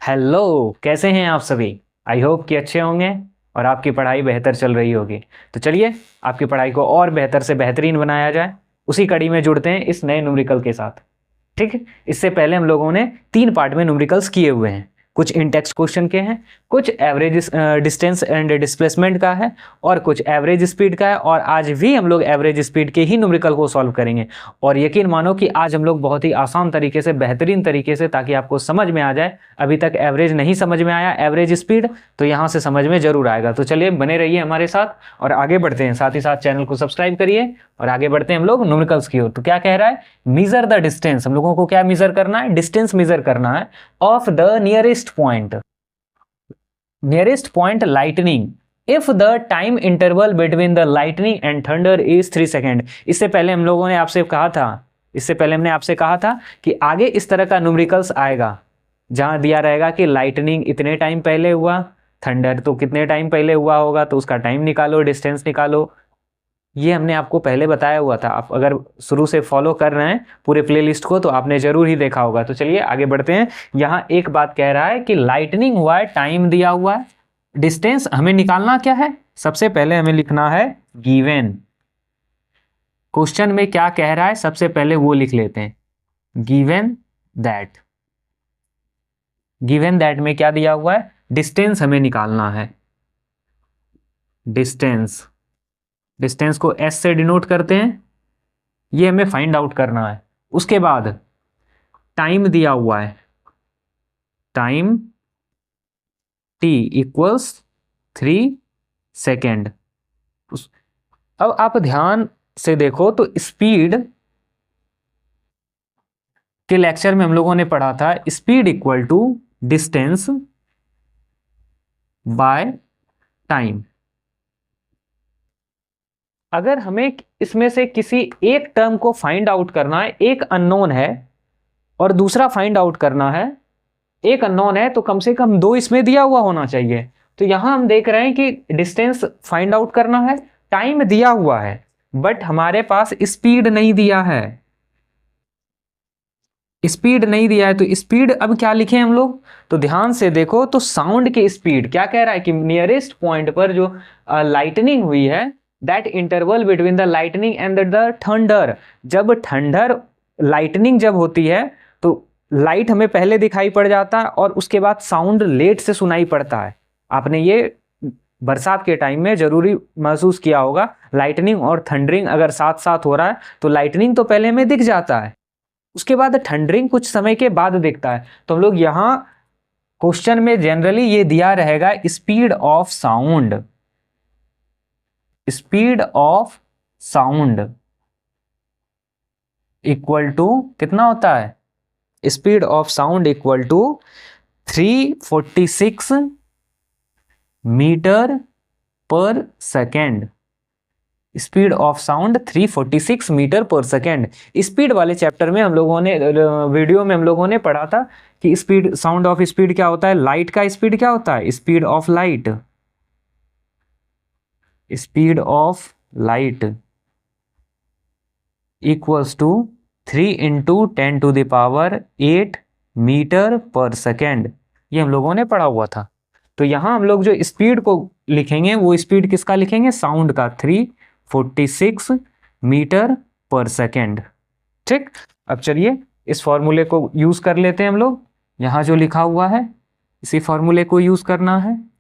Hello, कैसे हैं आप सभी। आई होप कि अच्छे होंगे और आपकी पढ़ाई बेहतर चल रही होगी। तो चलिए आपकी पढ़ाई को और बेहतर से बेहतरीन बनाया जाए, उसी कड़ी में जुड़ते हैं इस नए न्यूमेरिकल के साथ। ठीक है, इससे पहले हम लोगों ने 3 पार्ट में न्यूमेरिकल्स किए हुए हैं। कुछ इन टेक्स्ट क्वेश्चन के हैं, कुछ एवरेज डिस्टेंस एंड डिस्प्लेसमेंट का है और कुछ एवरेज स्पीड का है। और आज भी हम लोग एवरेज स्पीड के ही न्यूमेरिकल को सॉल्व करेंगे। और यकीन मानो कि आज हम लोग बहुत ही आसान तरीके से, बेहतरीन तरीके से, ताकि आपको समझ में आ जाए। अभी तक एवरेज नहीं समझ में आया, एवरेज स्पीड, तो यहाँ से समझ में जरूर आएगा। तो चलिए बने रहिए हमारे साथ और आगे बढ़ते हैं। साथ ही साथ चैनल को सब्सक्राइब करिए और आगे बढ़ते हैं हम लोग न्यूमेरिकल्स की ओर। तो क्या कह रहा है, मीजर द डिस्टेंस। हम लोगों को क्या मेजर करना है, डिस्टेंस मेजर करना है of the nearest point, nearest point lightning if the time interval between the lightning and thunder is 3 second. इससे पहले हमने आपसे कहा था कि आगे इस तरह का न्यूमेरिकल्स आएगा जहां दिया रहेगा कि लाइटनिंग इतने टाइम पहले हुआ, थंडर तो कितने टाइम पहले हुआ होगा, तो उसका टाइम निकालो, डिस्टेंस निकालो। ये हमने आपको पहले बताया हुआ था। आप अगर शुरू से फॉलो कर रहे हैं पूरे प्लेलिस्ट को तो आपने जरूर ही देखा होगा। तो चलिए आगे बढ़ते हैं। यहाँ एक बात कह रहा है कि लाइटनिंग हुआ है, टाइम दिया हुआ है, डिस्टेंस हमें निकालना क्या है। सबसे पहले हमें लिखना है गिवन। क्वेश्चन में क्या कह रहा है सबसे पहले वो लिख लेते हैं, गिवन दैट। गिवन दैट में क्या दिया हुआ है, डिस्टेंस हमें निकालना है। डिस्टेंस, डिस्टेंस को एस से डिनोट करते हैं, ये हमें फाइंड आउट करना है। उसके बाद टाइम दिया हुआ है, टाइम टी इक्वल्स 3 सेकेंड। अब आप ध्यान से देखो तो स्पीड के लेक्चर में हम लोगों ने पढ़ा था speed equal to distance by time. अगर हमें इसमें से किसी एक टर्म को फाइंड आउट करना है, एक अननोन है और दूसरा फाइंड आउट करना है, एक अननोन है तो कम से कम 2 इसमें दिया हुआ होना चाहिए। तो यहां हम देख रहे हैं कि डिस्टेंस फाइंड आउट करना है, टाइम दिया हुआ है, बट हमारे पास स्पीड नहीं दिया है। स्पीड नहीं दिया है तो स्पीड अब क्या लिखें हम लोग, तो ध्यान से देखो तो साउंड की स्पीड क्या कह रहा है कि नियरेस्ट पॉइंट पर जो लाइटनिंग हुई है, that interval between the lightning and the thunder. जब थंडर लाइटनिंग जब होती है तो लाइट हमें पहले दिखाई पड़ जाता है और उसके बाद साउंड लेट से सुनाई पड़ता है। आपने ये बरसात के टाइम में जरूरी महसूस किया होगा, लाइटनिंग और थंडरिंग अगर साथ साथ हो रहा है तो लाइटनिंग तो पहले हमें दिख जाता है, उसके बाद थंडरिंग कुछ समय के बाद दिखता है। तो हम लोग यहां क्वेश्चन में जनरली ये दिया रहेगा speed of sound, speed of sound equal to कितना होता है, speed of sound equal to 346 metre per second. Speed of sound 346 metre per second. Speed वाले चैप्टर में हम लोगों ने वीडियो में हम लोगों ने पढ़ा था कि स्पीड, साउंड ऑफ स्पीड क्या होता है, लाइट का स्पीड क्या होता है, speed of light, speed of light equals to 3 into 10⁸ metre per second. ये हम लोगों ने पढ़ा हुआ था। तो यहां हम लोग जो स्पीड को लिखेंगे वो स्पीड किसका लिखेंगे, साउंड का, 346 मीटर पर सेकेंड। ठीक, अब चलिए इस फॉर्मूले को यूज कर लेते हैं हम लोग। यहां जो लिखा हुआ है इसी फॉर्मूले को यूज करना है।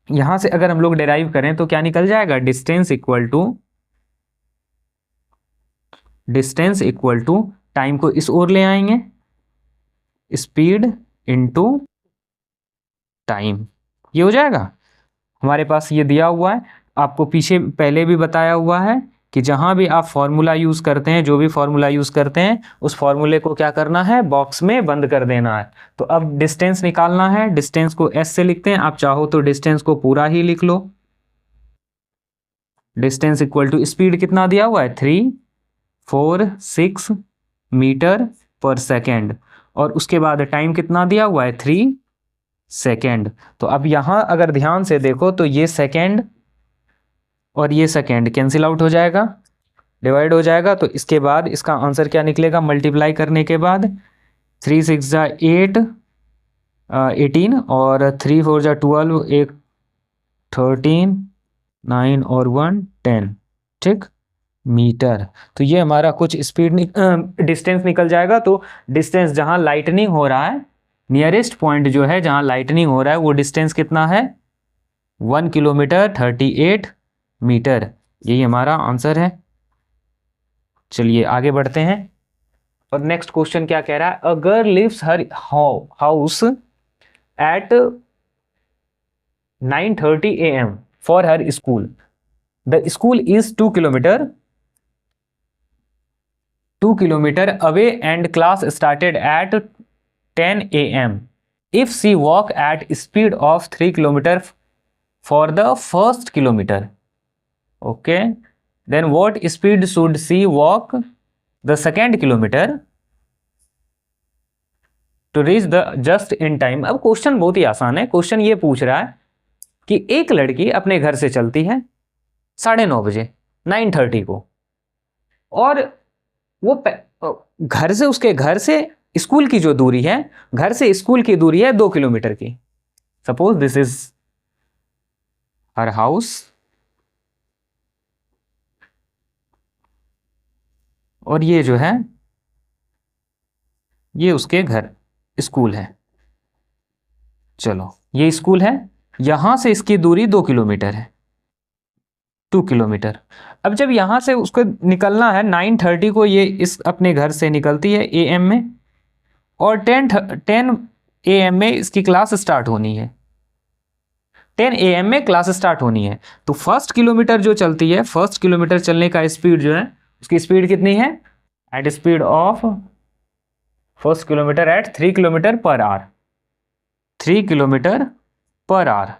यहां से अगर हम लोग डिराइव करें तो क्या निकल जाएगा, डिस्टेंस इक्वल टू टाइम को इस ओर ले आएंगे, स्पीड इनटू टाइम, ये हो जाएगा। हमारे पास ये दिया हुआ है, आपको पीछे पहले भी बताया हुआ है कि जहां भी आप फॉर्मूला यूज करते हैं, जो भी फॉर्मूला यूज करते हैं उस फॉर्मूले को क्या करना है, बॉक्स में बंद कर देना है। तो अब डिस्टेंस निकालना है, डिस्टेंस को एस से लिखते हैं, आप चाहो तो डिस्टेंस को पूरा ही लिख लो। डिस्टेंस इक्वल टू स्पीड कितना दिया हुआ है, 346 मीटर पर सेकेंड, और उसके बाद टाइम कितना दिया हुआ है, 3 सेकेंड। तो अब यहां अगर ध्यान से देखो तो ये सेकेंड और ये सेकेंड कैंसिल आउट हो जाएगा, डिवाइड हो जाएगा। तो इसके बाद इसका आंसर क्या निकलेगा, मल्टीप्लाई करने के बाद 3 6 8 18 और 3 4 जा 12, एक 13, 9 और 1 10, ठीक, मीटर। तो ये हमारा कुछ स्पीड डिस्टेंस निकल जाएगा। तो डिस्टेंस जहां लाइटनिंग हो रहा है, नियरेस्ट पॉइंट जो है जहां लाइटनिंग हो रहा है, वो डिस्टेंस कितना है? 1 किलोमीटर 38 मीटर। यही हमारा आंसर है। चलिए आगे बढ़ते हैं। और नेक्स्ट क्वेश्चन क्या कह रहा है? A girl lives her house at 9:30 AM for her school. The school is 2 kilometre away and class started at 10 AM. If she walk at speed of 3 kilometer for the first kilometer, okay, then what speed should she walk the second kilometer to reach the just in time? अब question बहुत ही आसान है। Question ये पूछ रहा है कि एक लड़की अपने घर से चलती है 9:30 बजे 9:30 को, और वो घर से, उसके घर से स्कूल की जो दूरी है, घर से स्कूल की दूरी है 2 किलोमीटर की। Suppose this is her house और ये जो है ये उसके घर स्कूल है। चलो ये स्कूल है, यहां से इसकी दूरी 2 किलोमीटर है, 2 किलोमीटर। अब जब यहां से उसको निकलना है 9:30 को, ये इस अपने घर से निकलती है AM में, और 10 AM में इसकी क्लास स्टार्ट होनी है। 10 AM में क्लास स्टार्ट होनी है। तो फर्स्ट किलोमीटर जो चलती है, फर्स्ट किलोमीटर चलने का स्पीड जो है, उसकी स्पीड कितनी है? At speed of first kilometre at 3 kilometre per hour, 3 kilometre per hour.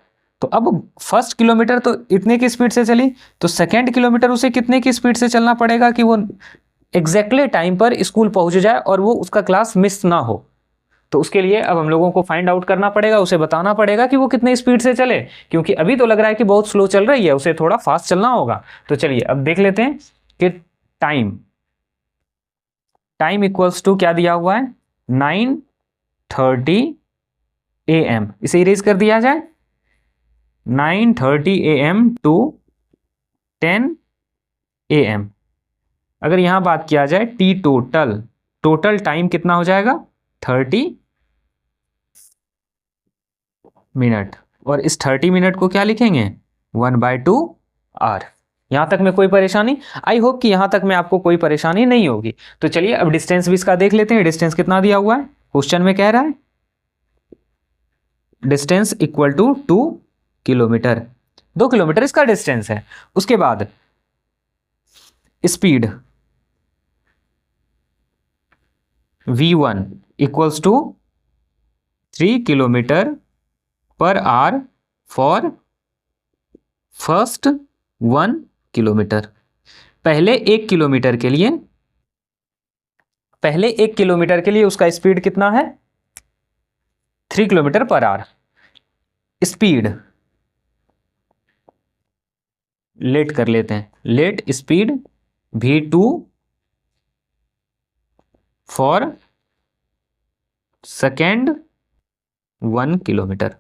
तो अब फर्स्ट किलोमीटर तो इतने की स्पीड से चली, तो सेकेंड किलोमीटर उसे कितने की स्पीड से चलना पड़ेगा कि वो एग्जैक्टली टाइम पर स्कूल पहुंच जाए और वो उसका क्लास मिस ना हो? तो उसके लिए अब हम लोगों को फाइंड आउट करना पड़ेगा, उसे बताना पड़ेगा कि वो कितने स्पीड से चले, क्योंकि अभी तो लग रहा है कि बहुत स्लो चल रही है, उसे थोड़ा फास्ट चलना होगा। तो चलिए अब देख लेते हैं कि टाइम इक्वल्स टू क्या दिया हुआ है? 9:30 AM। इसे इरेज कर दिया जाए, 9:30 AM टू 10 AM। अगर यहां बात किया जाए टी टोटल टाइम कितना हो जाएगा? 30 मिनट। और इस 30 मिनट को क्या लिखेंगे? 1/2 आवर। यहां तक में कोई परेशानी? आई होप कि यहां तक में आपको कोई परेशानी नहीं होगी। तो चलिए अब डिस्टेंस भी इसका देख लेते हैं। डिस्टेंस कितना दिया हुआ है क्वेश्चन में? कह रहा है distance equal to 2 kilometre, 2 kilometre इसका डिस्टेंस है। उसके बाद speed V1 equals to 3 kilometre per hour for first 1 kilometre. पहले 1 किलोमीटर के लिए, पहले 1 किलोमीटर के लिए उसका स्पीड कितना है? 3 kilometre per our. Speed late कर लेते हैं, let speed V2 for second 1 kilometre.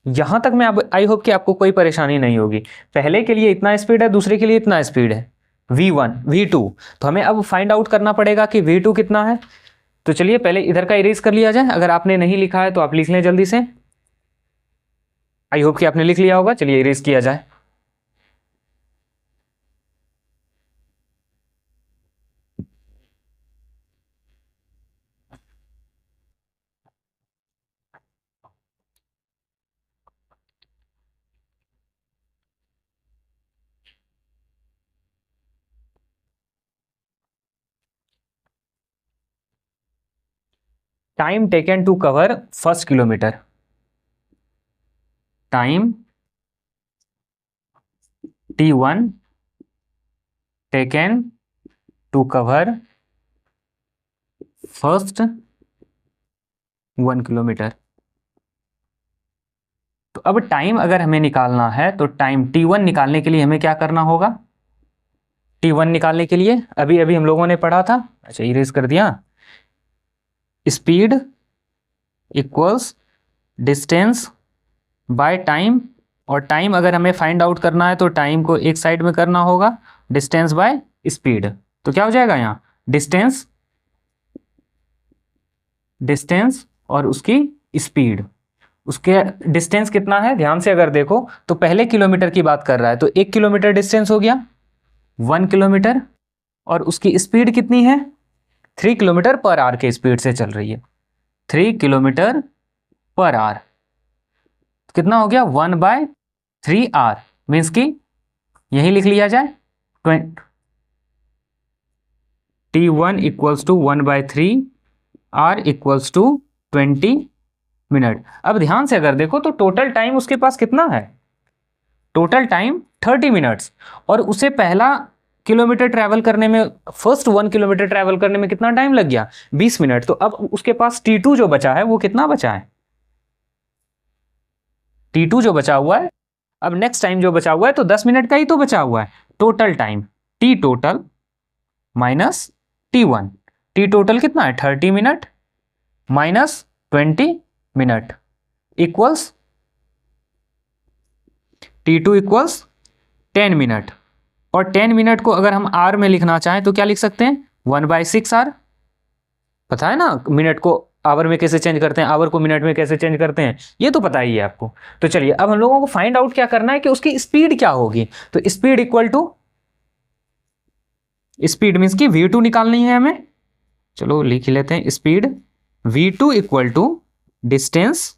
यहां तक में आई होप कि आपको कोई परेशानी नहीं होगी। पहले के लिए इतना स्पीड है, दूसरे के लिए इतना स्पीड है, V1 V2। तो हमें अब फाइंड आउट करना पड़ेगा कि V2 कितना है। तो चलिए पहले इधर का इरेज कर लिया जाए। अगर आपने नहीं लिखा है तो आप लिख लें जल्दी से। आई होप कि आपने लिख लिया होगा। चलिए इरेज किया जाए। Time taken to cover first kilometre, time T1 taken to cover first 1 kilometre. तो अब टाइम अगर हमें निकालना है तो टाइम T1 निकालने के लिए हमें क्या करना होगा? T1 निकालने के लिए अभी अभी हम लोगों ने पढ़ा था, अच्छा इरेज कर दिया, speed equals distance by time, और टाइम अगर हमें फाइंड आउट करना है तो टाइम को एक साइड में करना होगा, डिस्टेंस बाय स्पीड। तो क्या हो जाएगा यहाँ डिस्टेंस, डिस्टेंस और उसकी स्पीड। उसके डिस्टेंस कितना है ध्यान से अगर देखो तो पहले किलोमीटर की बात कर रहा है, तो 1 किलोमीटर डिस्टेंस हो गया 1 किलोमीटर, और उसकी स्पीड कितनी है 3 किलोमीटर पर आवर के स्पीड से चल रही है, 3 किलोमीटर पर आवर। कितना हो गया 1/3 आवर, मीन्स कि यही लिख लिया जाए T1 equals to 1/3 hour equals to 20 minute. अब ध्यान से अगर देखो तो टोटल टाइम उसके पास कितना है, टोटल टाइम 30 मिनट्स, और उसे पहला किलोमीटर ट्रैवल करने में, फर्स्ट 1 किलोमीटर ट्रैवल करने में कितना टाइम लग गया 20 मिनट। तो अब उसके पास T2 जो बचा है वो कितना बचा है, T2 जो बचा हुआ है, अब नेक्स्ट टाइम जो बचा हुआ है तो 10 मिनट का ही तो बचा हुआ है। Total time T total minus T1, T total कितना है 30 minute minus 20 minute equals T2 equals 10 minute. और 10 मिनट को अगर हम आर में लिखना चाहें तो क्या लिख सकते हैं 1/6 आवर। पता है ना मिनट को आवर में कैसे चेंज करते हैं, आवर को मिनट में कैसे चेंज करते हैं, ये तो पता ही है आपको। तो चलिए अब हम लोगों को फाइंड आउट क्या करना है कि उसकी स्पीड क्या होगी। तो speed equal to, speed means की v2 निकालनी है हमें, चलो लिख लेते हैं speed v2 equal to distance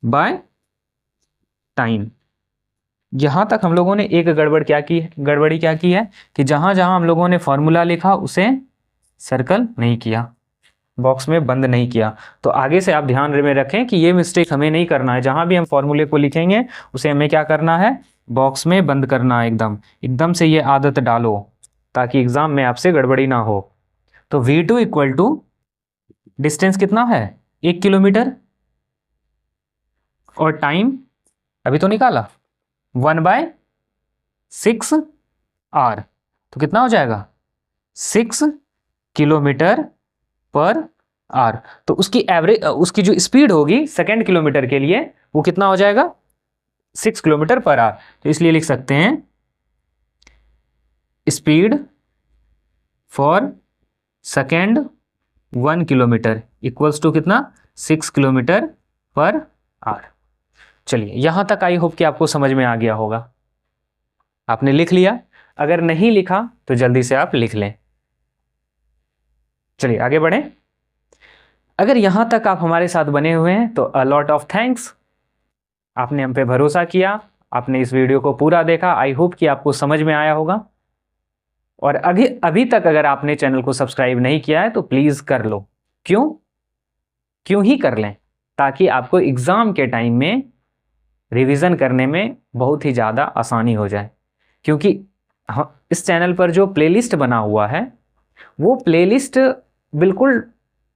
by time. यहां तक हम लोगों ने एक गड़बड़ी क्या की है कि जहां जहां हम लोगों ने फॉर्मूला लिखा उसे सर्कल नहीं किया, बॉक्स में बंद नहीं किया। तो आगे से आप ध्यान में रखें कि ये मिस्टेक हमें नहीं करना है, जहां भी हम फॉर्मूले को लिखेंगे उसे हमें क्या करना है बॉक्स में बंद करना है, एकदम से ये आदत डालो ताकि एग्जाम में आपसे गड़बड़ी ना हो। तो v2 इक्वल टू डिस्टेंस कितना है 1 किलोमीटर, और टाइम अभी तो निकाला 1/6 आवर, तो कितना हो जाएगा 6 किलोमीटर पर आवर। तो उसकी एवरेज, उसकी जो स्पीड होगी सेकेंड किलोमीटर के लिए वो कितना हो जाएगा 6 किलोमीटर पर आवर। तो इसलिए लिख सकते हैं speed for second 1 kilometre equals to कितना 6 किलोमीटर पर आवर। चलिए यहां तक आई होप कि आपको समझ में आ गया होगा। आपने लिख लिया, अगर नहीं लिखा तो जल्दी से आप लिख लें। चलिए आगे बढ़ें। अगर यहां तक आप हमारे साथ बने हुए हैं तो अ लॉट ऑफ थैंक्स, आपने हम पे भरोसा किया, आपने इस वीडियो को पूरा देखा। आई होप कि आपको समझ में आया होगा। और अभी तक अगर आपने चैनल को सब्सक्राइब नहीं किया है तो प्लीज कर लो। क्यों ही कर लें, ताकि आपको एग्जाम के टाइम में रिवीजन करने में बहुत ही ज़्यादा आसानी हो जाए। क्योंकि इस चैनल पर जो प्लेलिस्ट बना हुआ है वो प्लेलिस्ट बिल्कुल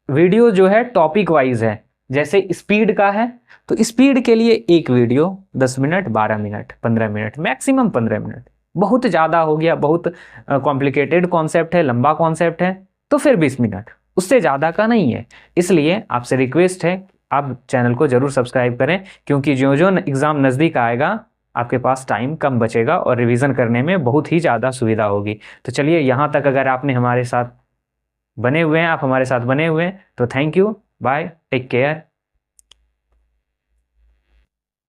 वीडियो जो है टॉपिक वाइज है। जैसे स्पीड का है तो स्पीड के लिए एक video 10 minute 12 minute 15 minute maximum 15 minute, बहुत ज़्यादा हो गया, बहुत कॉम्प्लिकेटेड कॉन्सेप्ट है, लंबा कॉन्सेप्ट है तो फिर 20 मिनट, उससे ज़्यादा का नहीं है। इसलिए आपसे रिक्वेस्ट है आप चैनल को ज़रूर सब्सक्राइब करें, क्योंकि जो एग्ज़ाम नज़दीक आएगा आपके पास टाइम कम बचेगा और रिवीजन करने में बहुत ही ज़्यादा सुविधा होगी। तो चलिए यहाँ तक अगर आपने हमारे साथ बने हुए हैं, आप हमारे साथ बने हुए हैं तो thank you, bye, take care.